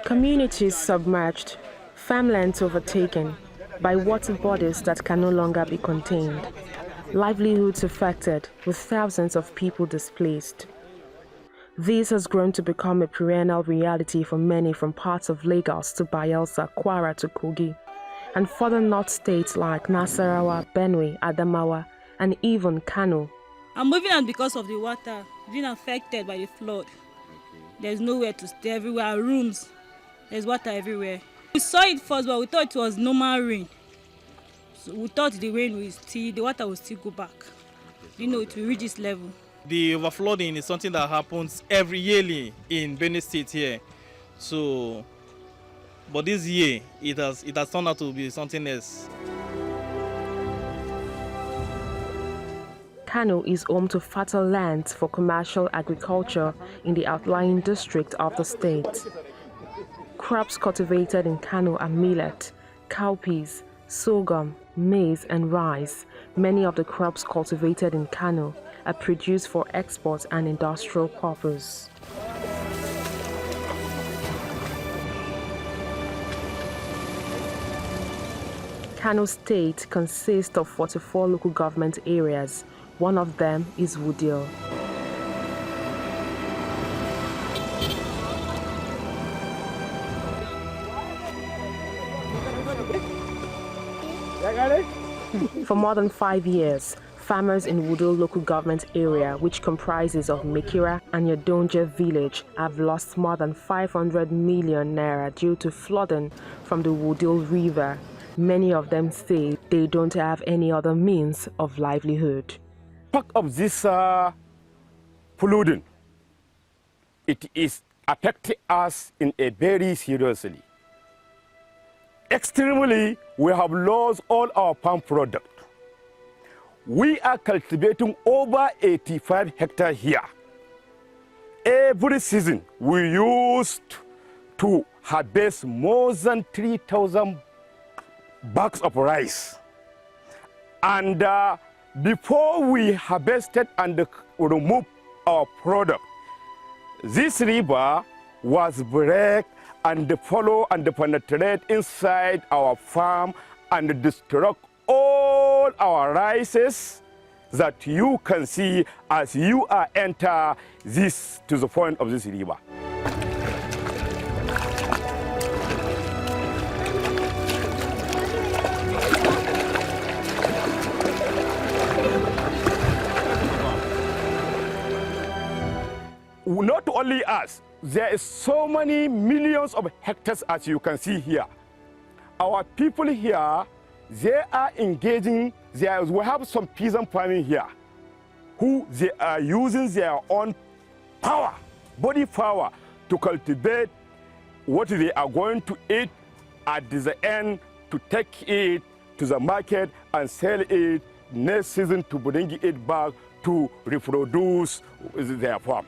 Communities submerged, farmlands overtaken by water bodies that can no longer be contained, livelihoods affected with thousands of people displaced. This has grown to become a perennial reality for many from parts of Lagos to Bayelsa, Kwara to Kogi, and further north states like Nasarawa, Benue, Adamawa, and even Kano. I'm moving out because of the water being affected by the flood. There's nowhere to stay, everywhere, rooms, there's water everywhere. We saw it first, but we thought it was normal rain. So we thought the water will still go back. You know, it will reach this level. The overflowing is something that happens every yearly in Benue State here. So, but this year, it has turned out to be something else. Kano is home to fertile lands for commercial agriculture in the outlying district of the state. Crops cultivated in Kano are millet, cowpeas, sorghum, maize, and rice. Many of the crops cultivated in Kano are produced for export and industrial purpose. Kano State consists of 44 local government areas. One of them is Wudil. For more than 5 years, farmers in Wudil local government area, which comprises of Mekira and Yadonje village, have lost more than 500 million naira due to flooding from the Wudil River. Many of them say they don't have any other means of livelihood. Part of this pollution, it is affecting us in a very seriously. Extremely, we have lost all our palm product. We are cultivating over 85 hectares here. Every season, we used to harvest more than 3,000 bags of rice. And before we harvested and removed our product, this river was break and follow and penetrate inside our farm and destroy all our rices that you can see as you are enter this to the point of this river. Not only us, there is so many millions of hectares as you can see here. Our people here, they are engaging, we have some peasant farming here, who they are using their own power, body power, to cultivate what they are going to eat at the end, to take it to the market and sell it next season to bring it back to reproduce their farm.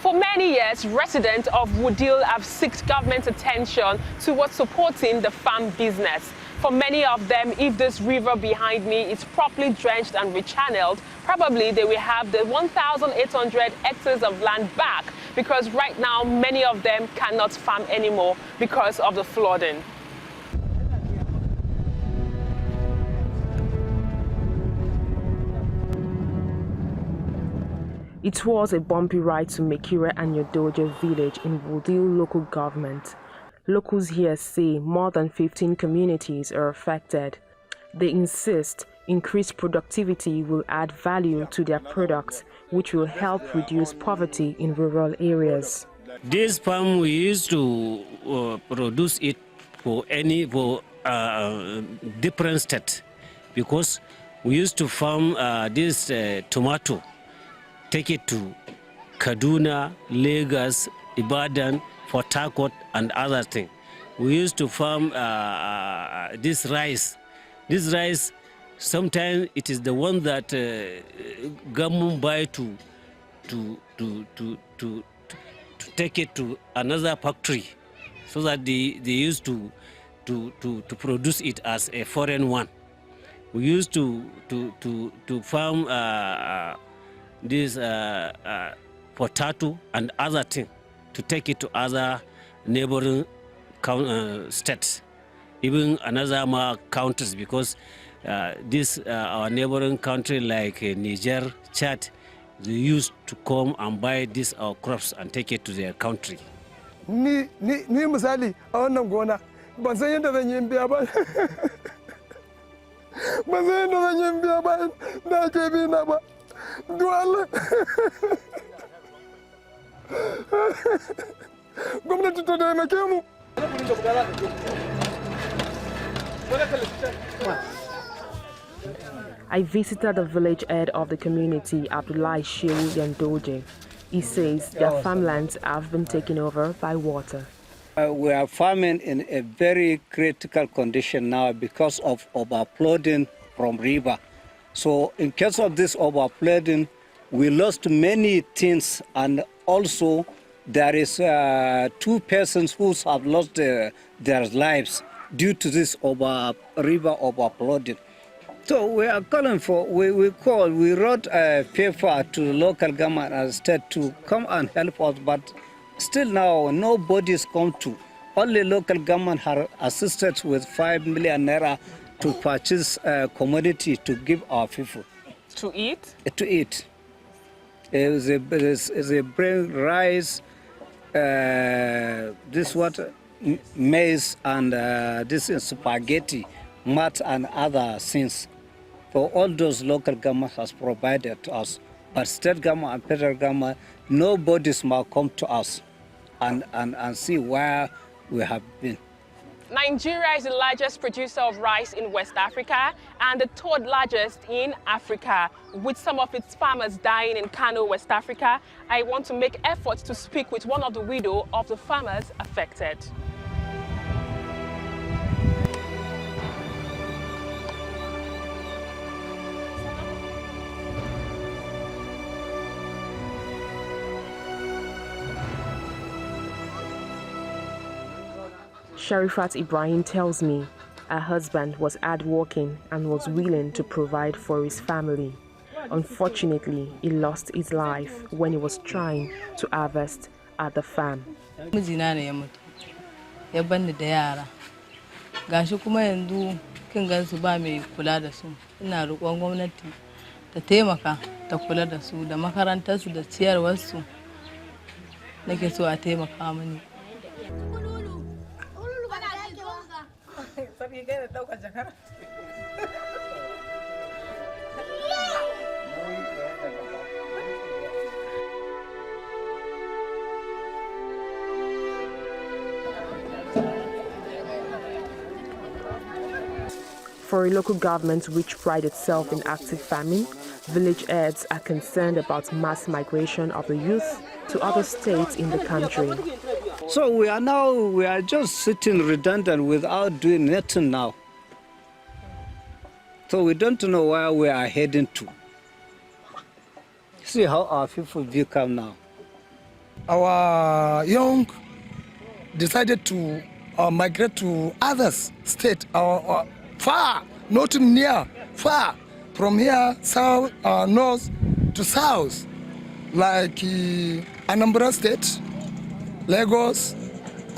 For many years, residents of Wudil have sought government attention towards supporting the farm business. For many of them, if this river behind me is properly drenched and rechanneled, probably they will have the 1,800 hectares of land back, because right now many of them cannot farm anymore because of the flooding. It was a bumpy ride to Mekira and Yodoje village in Wudil local government. Locals here say more than 15 communities are affected. They insist increased productivity will add value to their products, which will help reduce poverty in rural areas. This farm, we used to produce it for different state, because we used to farm this tomato, take it to Kaduna, Lagos, Ibadan, Port Harcourt, and other things. We used to farm this rice. This rice, sometimes it is the one that government buy to take it to another factory, so that they used to produce it as a foreign one. We used to farm this potato and other things to take it to other neighboring states, even another more countries, because our neighboring country like Niger, Chad, they used to come and buy these our crops and take it to their country. Ni misali a wannan gona ban san yadda zan yi biya ba. Ban san yadda zan yi biya ba na ke bi na ba. Do Allah. Gwamnati ta taimake mu. I visited the village head of the community, Abdullahi Shehu Yandoje. He says their farmlands have been taken over by water. We are farming in a very critical condition now because of overflooding from river. So in case of this overflooding, we lost many things, and also there is 2 persons who have lost their lives due to this river overflooding. So we are calling for, we wrote a paper to the local government and state to come and help us, but still now nobody's come to. Only local government have assisted with 5 million naira to purchase commodity to give our people. To eat? To eat. It's a brain rice, this water, maize, and this is spaghetti, mud, and other things. So all those local government has provided to us, but state government and federal government, nobody's might come to us and see where we have been. Nigeria is the largest producer of rice in West Africa and the 3rd largest in Africa. With some of its farmers dying in Kano, West Africa, I want to make efforts to speak with one of the widows of the farmers affected. Sharifat Ibrahim tells me her husband was hardworking and was willing to provide for his family. Unfortunately, he lost his life when he was trying to harvest at the farm. Gashi kuma yanzu kin gansu ba mai kula da su. Ina roƙon gwamnati ta taimaka ta kula da su da makarantarsu da ciyarwarsu. Nake so a taimaka mini. For a local government which prides itself in active farming, village heads are concerned about mass migration of the youth to other states in the country. So we are just sitting redundant without doing nothing now. So we don't know where we are heading to. See how our people become now. Our young decided to migrate to other states, far, not near, far, from here, south, north to south, like Anambra State, Lagos,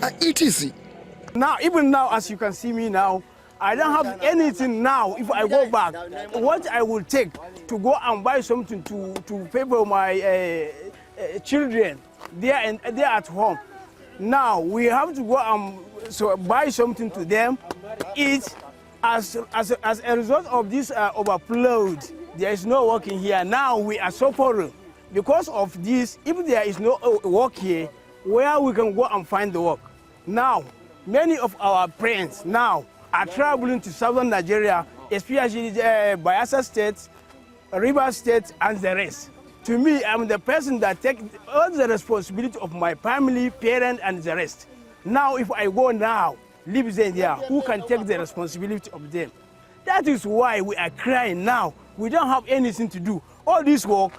etc. Now, even now, as you can see me now, I don't have anything now. If I go back, what I will take to go and buy something to pay for my children, they are at home. Now we have to go and buy something to them, eat. As a result of this overflow, there is no work in here. Now we are suffering because of this. If there is no work here, where we can go and find the work? Now, many of our friends now are traveling to southern Nigeria, especially Bayelsa State, Rivers State, and the rest. To me, I'm the person that takes all the responsibility of my family, parents, and the rest. Now, if I go now, leave them there, who can take the responsibility of them? That is why we are crying now. We don't have anything to do. All this work,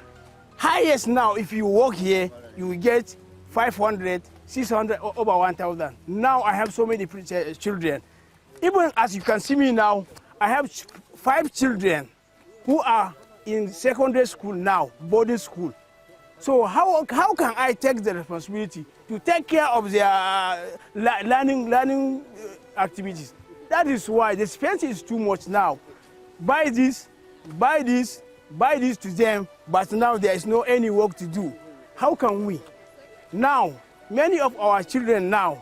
highest now, if you work here, you will get 500, 600, or over 1,000. Now I have so many children. Even as you can see me now, I have 5 children who are in secondary school now, boarding school. So how can I take the responsibility to take care of their learning activities? That is why the expense is too much now. Buy this to them, but now there is no any work to do. How can we? Now, many of our children now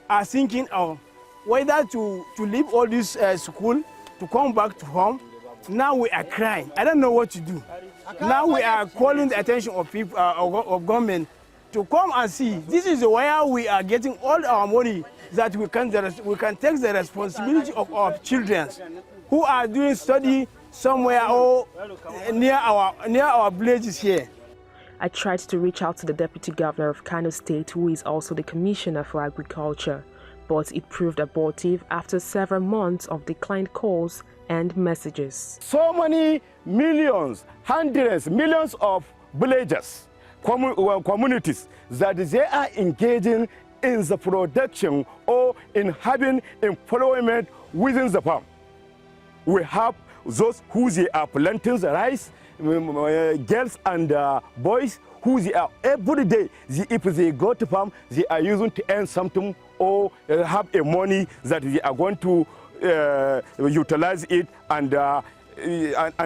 are thinking of whether to leave all this school, to come back to home. Now we are crying. I don't know what to do. Now we are calling the attention of people, of government, to come and see. This is where we are getting all our money that we can take the responsibility of our children who are doing study somewhere or near our villages here. I tried to reach out to the Deputy Governor of Kano State, who is also the Commissioner for Agriculture, but it proved abortive after several months of declined calls and messages. So many millions, hundreds, millions of villagers, communities that they are engaging in the production or in having employment within the farm. We have those who they are planting the rice, girls and boys who they are every day, if they go to farm, they are using to earn something or have a money that they are going to utilize it and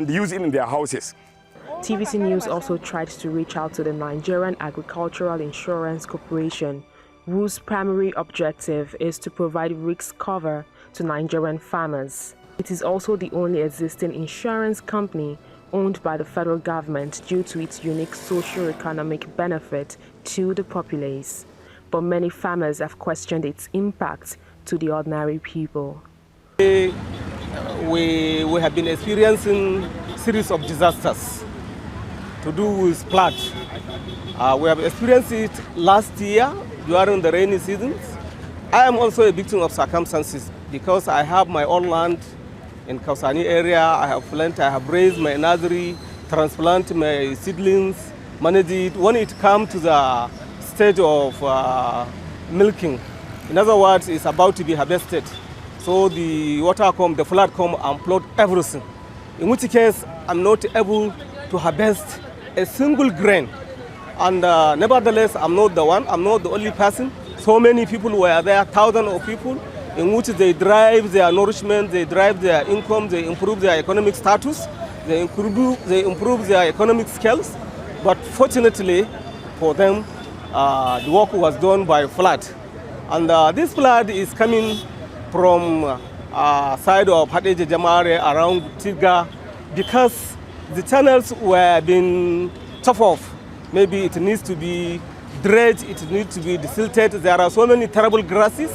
use it in their houses. TVC News also tried to reach out to the Nigerian Agricultural Insurance Corporation, whose primary objective is to provide risk cover to Nigerian farmers. It is also the only existing insurance company owned by the federal government due to its unique socio-economic benefit to the populace. But many farmers have questioned its impact to the ordinary people. We have been experiencing a series of disasters to do with flood. We have experienced it last year during the rainy seasons. I am also a victim of circumstances because I have my own land in Kausani area. I have planted, I have raised my nursery, transplanted my seedlings, managed it. When it comes to the stage of milking, in other words, it's about to be harvested. So the water the flood and flood everything. In which case, I'm not able to harvest a single grain. And nevertheless, I'm not the one, I'm not the only person. So many people were there, thousands of people, in which they drive their nourishment, they drive their income, they improve their economic status, they improve their economic skills. But fortunately for them, the work was done by flood. And this flood is coming from side of Hadeja Jamare around Tiga because the channels were being chopped off. Maybe it needs to be dredged, it needs to be desilted. There are so many terrible grasses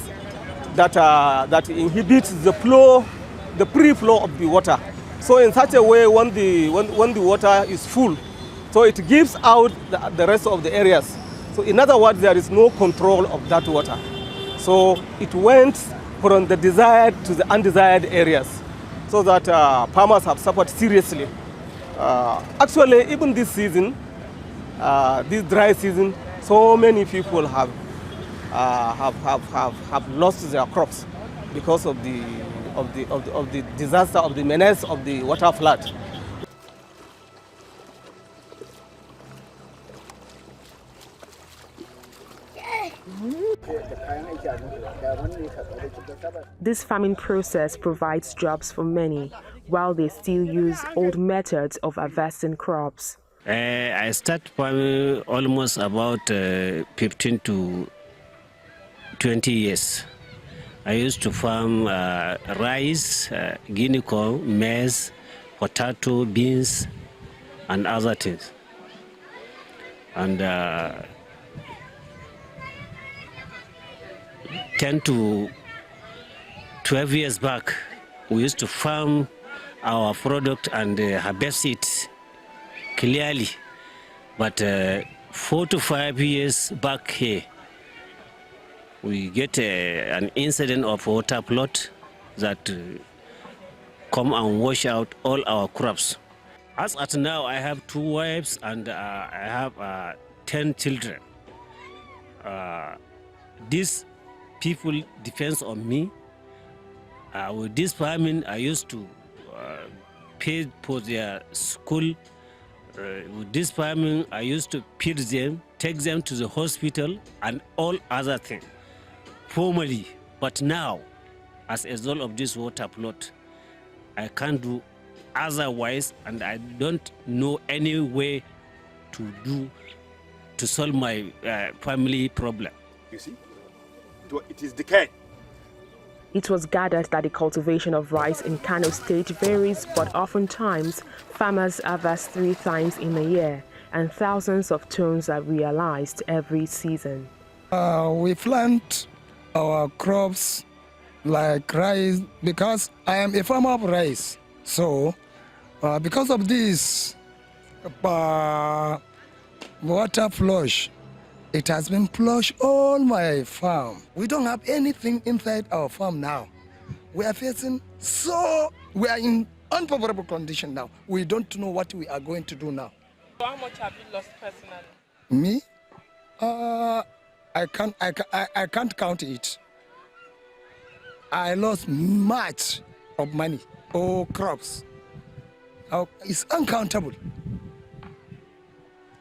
that inhibit the flow, the free flow of the water. So in such a way, when the water is full, so it gives out the rest of the areas. So in other words, there is no control of that water. So it went from the desired to the undesired areas, so that farmers have suffered seriously. Actually, even this season, this dry season, so many people have lost their crops because of the disaster, of the menace of the water flood. This farming process provides jobs for many, while they still use old methods of harvesting crops. I started farming almost about 15 to 20 years. I used to farm rice, guinea corn, maize, potato, beans, and other things. And 10 to 12 years back, we used to farm our product and harvest it clearly. But 4 to 5 years back here, we get an incident of water flood that come and wash out all our crops. As at now, I have 2 wives and I have 10 children. These people depends on me. With this farming, I used to pay for their school. With this farming, I used to feed them, take them to the hospital, and all other things. Formerly, but now, as a result of this water flood, I can't do otherwise, and I don't know any way to solve my family problem. You see, it is decay. It was gathered that the cultivation of rice in Kano State varies, but oftentimes farmers harvest 3 times in a year, and thousands of tons are realized every season. We plant our crops like rice because I am a farmer of rice. So because of this water flush, it has been flushed all my farm. We don't have anything inside our farm now. We are we are in unfavorable condition now. We don't know what we are going to do now. So how much have you lost personally? Me? I can't count it. I lost much of money or crops. It's uncountable.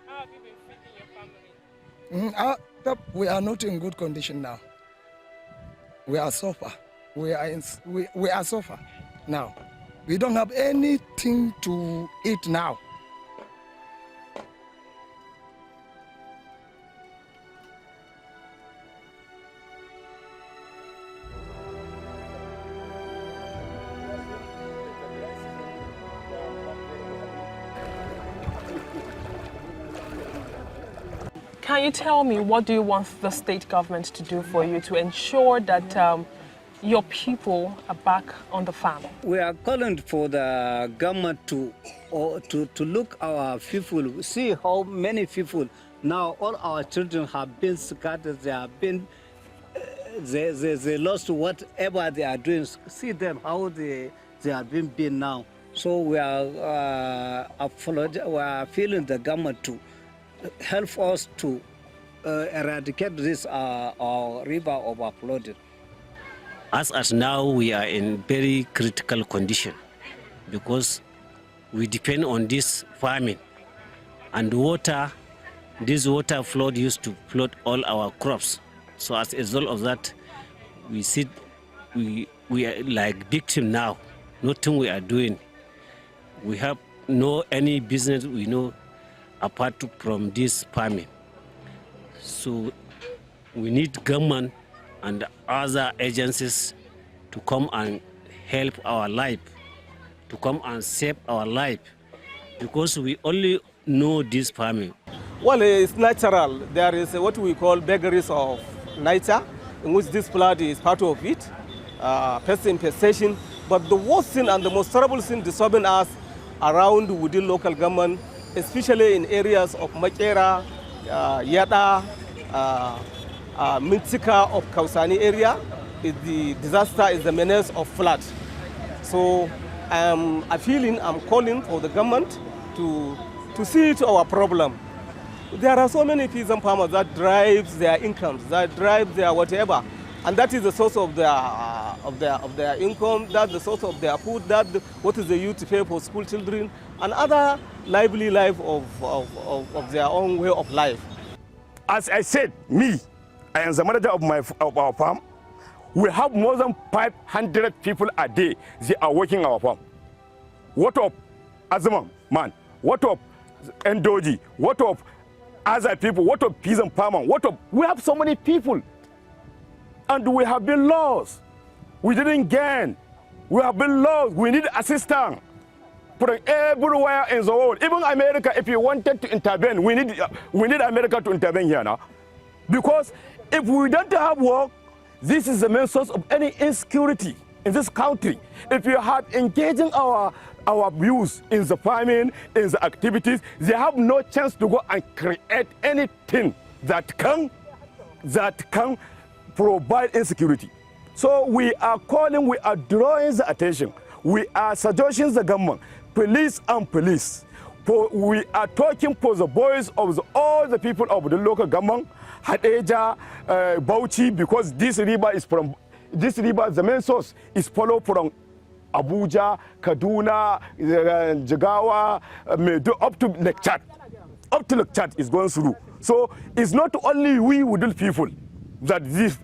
How have you been feeding your family? We are not in good condition now. We are suffer. We are suffer now. We don't have anything to eat now. Can you tell me, what do you want the state government to do for you to ensure that your people are back on the farm? We are calling for the government to look our people, see how many people now, all our children have been scattered, they have been, they lost whatever they are doing. See them, how they have been now. So we are feeling the government to help us to eradicate this our river overflowing. As now, we are in very critical condition because we depend on this farming and water. This water flood used to flood all our crops. So as a result of that, we are like victim now. Nothing we are doing. We have no any business we know apart from this farming. So we need government and other agencies to come and help our life, to come and save our life, because we only know this farming. Well, it's natural. There is what we call vagaries of nature, in which this flood is part of it, pest infestation. But the worst thing and the most terrible thing disturbing us around within local government, especially in areas of Makera, Yada, Mintika of Kausani area, is the disaster, is the menace of flood. So I'm calling for the government to see to our problem. There are so many peasant farmers that drives their incomes, that drive their whatever, and that is the source of their income. That's the source of their food. What is the use to pay for school children and other lively life of their own way of life. As I said, I am the manager of our farm. We have more than 500 people a day. They are working our farm. What of Azaman man? What of Endoji? What of other people? What of peasant farmer? What of? We have so many people, and we have been lost. We didn't gain. We have been lost. We need assistance from everywhere in the world. Even America, if you wanted to intervene, we need America to intervene here now, because if we don't have work, this is the main source of any insecurity. in this country. If you had engaging our youth in the farming, in the activities, they have no chance to go and create anything that can provide insecurity. So we are calling, we are drawing the attention, we are suggesting the government, police and police. We are talking for the voice of all the people of the local government, Hadeja, Bauchi, because this river, the main source is followed from Abuja, Kaduna, Jigawa, up to Lake Chad. Up to Lake Chad is going through. So it's not only we Wudil people that this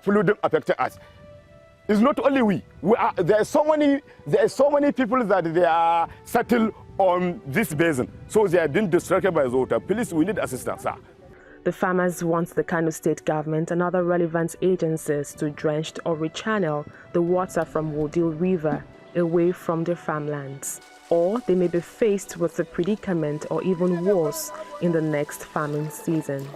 pollution affected us. It's not only we. There are so many people that they are settled on this basin. So they have been distracted by the water. Please, we need assistance, sir. The farmers want the Kano state government and other relevant agencies to drench or rechannel the water from Wudil River away from their farmlands, or they may be faced with a predicament or even worse in the next farming season.